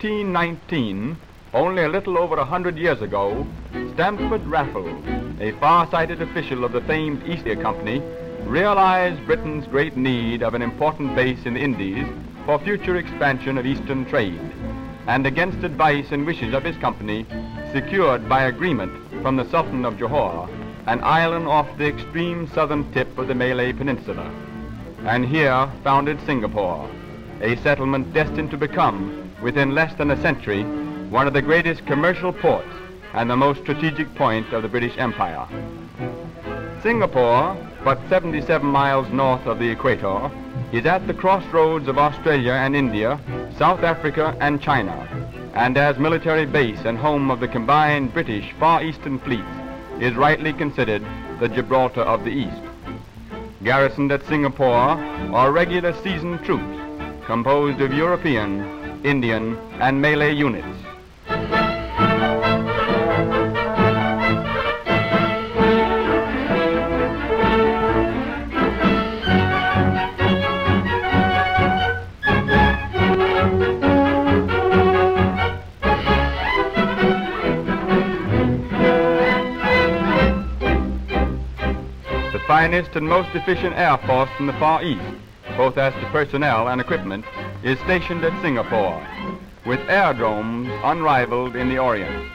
1819, only a little over 100 years ago, Stamford Raffles, a far-sighted official of the famed East India Company, realized Britain's great need of an important base in the Indies for future expansion of Eastern trade, and against advice and wishes of his company, secured by agreement from the Sultan of Johore an island off the extreme southern tip of the Malay Peninsula, and here founded Singapore, a settlement destined to become, within less than a century, one of the greatest commercial ports and the most strategic point of the British Empire. Singapore, but 77 miles north of the equator, is at the crossroads of Australia and India, South Africa and China, and as military base and home of the combined British Far Eastern fleets, is rightly considered the Gibraltar of the East. Garrisoned at Singapore are regular seasoned troops composed of European, Indian, and Malay units. The finest and most efficient air force in the Far East, both as to personnel and equipment, is stationed at Singapore, with aerodromes unrivaled in the Orient.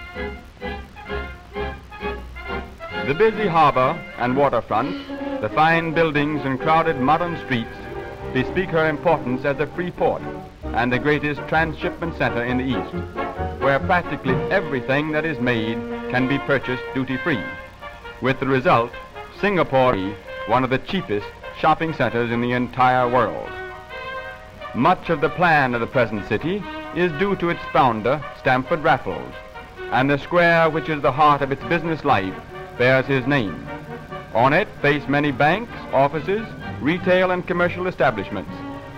The busy harbor and waterfront, the fine buildings and crowded modern streets bespeak her importance as a free port and the greatest transshipment center in the East, where practically everything that is made can be purchased duty-free, with the result Singapore is one of the cheapest shopping centers in the entire world. Much of the plan of the present city is due to its founder, Stamford Raffles, and the square which is the heart of its business life bears his name. On it face many banks, offices, retail and commercial establishments,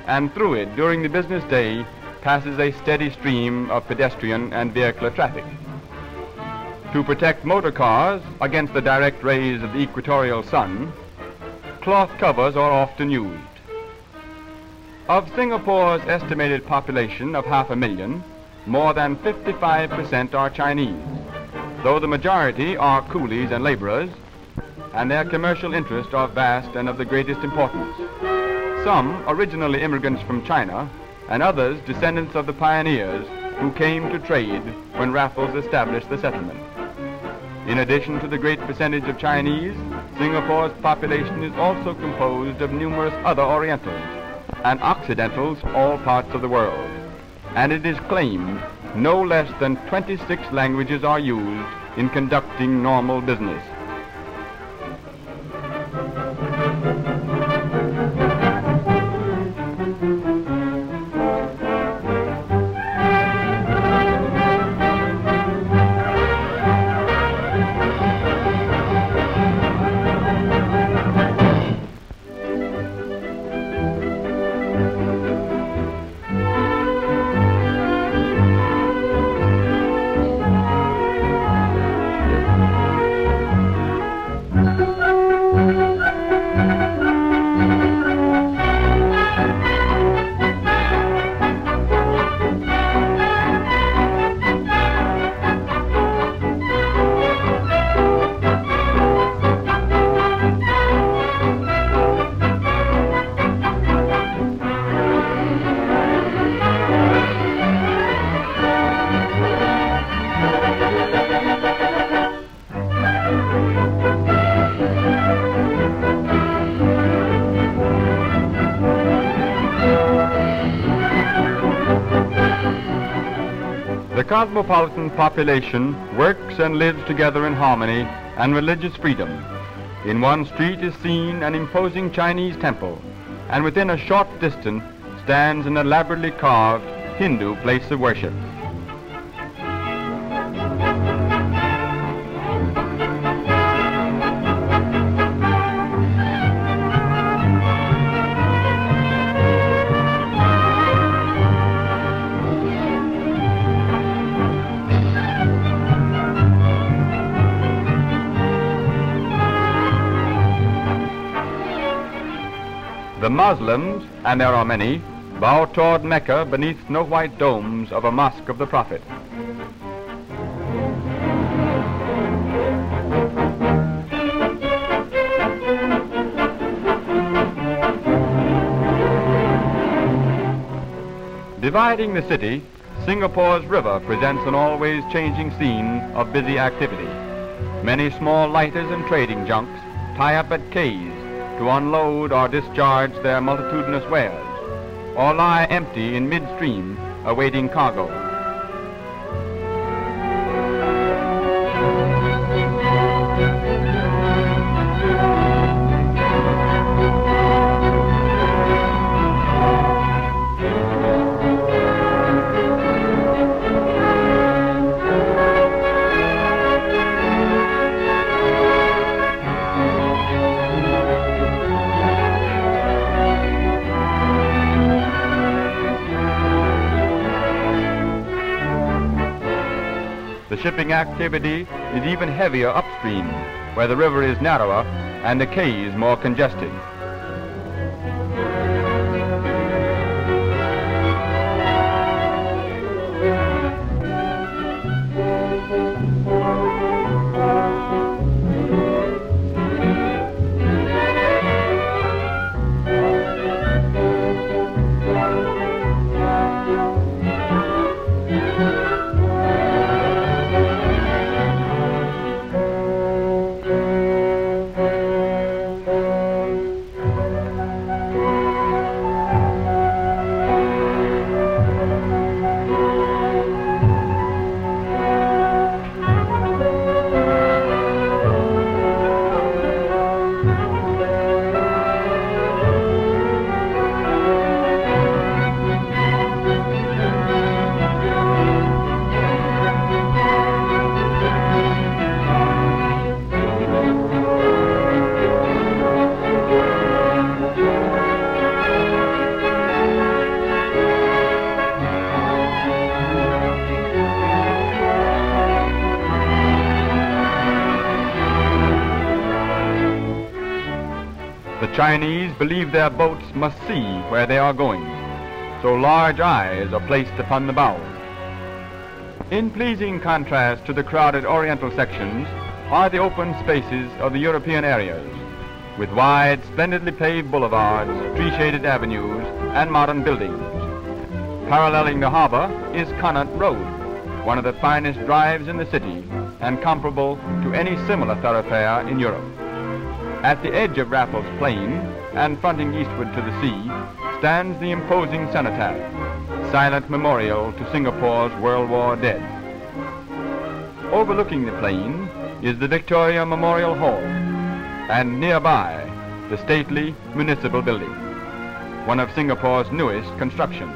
and through it during the business day passes a steady stream of pedestrian and vehicular traffic. To protect motor cars against the direct rays of the equatorial sun, cloth covers are often used. Of Singapore's estimated population of 500,000, more than 55% are Chinese, though the majority are coolies and laborers, and their commercial interests are vast and of the greatest importance. Some originally immigrants from China, and others descendants of the pioneers who came to trade when Raffles established the settlement. In addition to the great percentage of Chinese, Singapore's population is also composed of numerous other Orientals and Occidentals from all parts of the world, and it is claimed no less than 26 languages are used in conducting normal business. The cosmopolitan population works and lives together in harmony and religious freedom. In one street is seen an imposing Chinese temple, and within a short distance stands an elaborately carved Hindu place of worship. The Muslims, and there are many, bow toward Mecca beneath snow-white domes of a mosque of the Prophet. Dividing the city, Singapore's river presents an always changing scene of busy activity. Many small lighters and trading junks tie up at quays to unload or discharge their multitudinous wares, or lie empty in midstream awaiting cargo. The shipping activity is even heavier upstream, where the river is narrower and the quays more congested. The Chinese believe their boats must see where they are going, so large eyes are placed upon the bow. In pleasing contrast to the crowded Oriental sections are the open spaces of the European areas, with wide, splendidly paved boulevards, tree-shaded avenues, and modern buildings. Paralleling the harbor is Connaught Road, one of the finest drives in the city and comparable to any similar thoroughfare in Europe. At the edge of Raffles Plain and fronting eastward to the sea stands the imposing cenotaph, silent memorial to Singapore's World War dead. Overlooking the plain is the Victoria Memorial Hall, and nearby the stately municipal building, one of Singapore's newest constructions.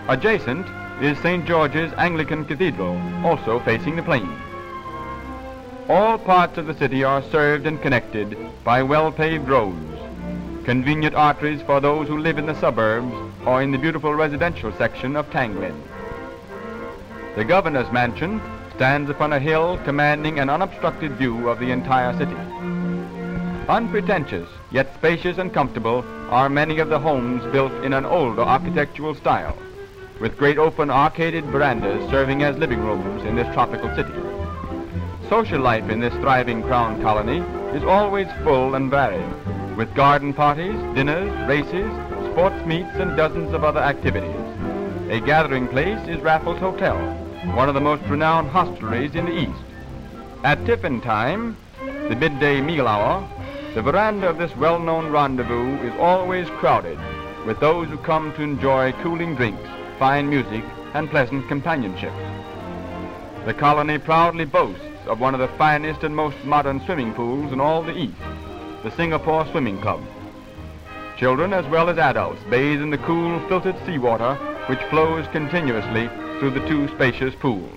Adjacent is St. George's Anglican Cathedral, also facing the plain. All parts of the city are served and connected by well-paved roads, convenient arteries for those who live in the suburbs or in the beautiful residential section of Tanglin. The governor's mansion stands upon a hill commanding an unobstructed view of the entire city. Unpretentious, yet spacious and comfortable, are many of the homes built in an older architectural style, with great open arcaded verandas serving as living rooms in this tropical city. Social life in this thriving Crown colony is always full and varied, with garden parties, dinners, races, sports meets, and dozens of other activities. A gathering place is Raffles Hotel, one of the most renowned hostelries in the East. At tiffin time, the midday meal hour, the veranda of this well-known rendezvous is always crowded with those who come to enjoy cooling drinks, fine music, and pleasant companionship. The colony proudly boasts of one of the finest and most modern swimming pools in all the East, the Singapore Swimming Club. Children as well as adults bathe in the cool, filtered seawater which flows continuously through the two spacious pools.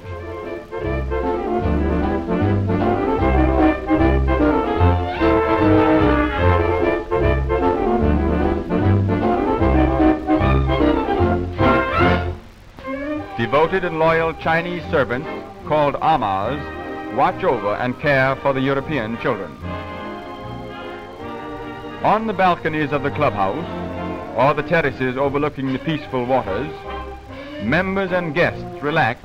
Devoted and loyal Chinese servants called amas watch over and care for the European children. On the balconies of the clubhouse, or the terraces overlooking the peaceful waters, members and guests relax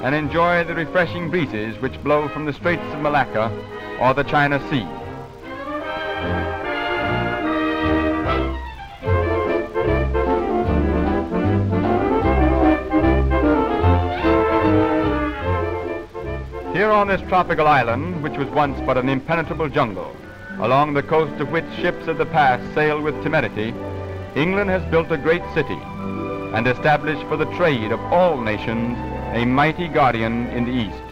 and enjoy the refreshing breezes which blow from the Straits of Malacca or the China Sea. Here on this tropical island, which was once but an impenetrable jungle, along the coast of which ships of the past sailed with temerity, England has built a great city and established for the trade of all nations a mighty guardian in the East.